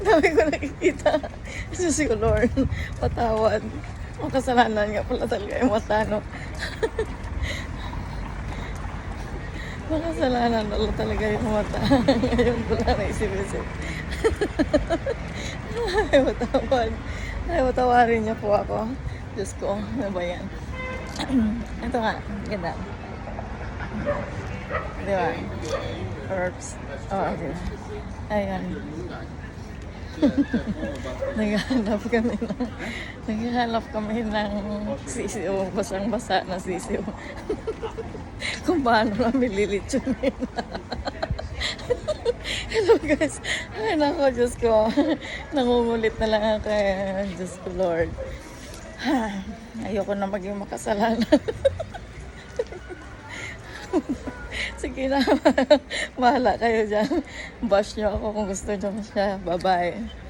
Dami ko nakikita. Diyos ko, Lord. Patawad. Ang kasalanan nga pala talaga yung mata, no? Makasalanan pala talaga yung mata. Ngayon ko lang naisip-isip. Ay, matawad. Ay, matawarin niya po ako. Diyos ko, ano ba yan? Ito nga, ganda. Di ba? Herbs. Oh, okay. Ayan. Naghahanap kami ng sisiw, basang-basa na sisiw. Kung paano namin lilitsunin. Hello guys. Ay nako, Diyos ko. Nangungulit na lang ako. Diyos ko, Lord. Ayoko na maging makasalanan. Sige na. Bahala kayo dyan. Bash nyo ako kung gusto nyo siya. Bye-bye.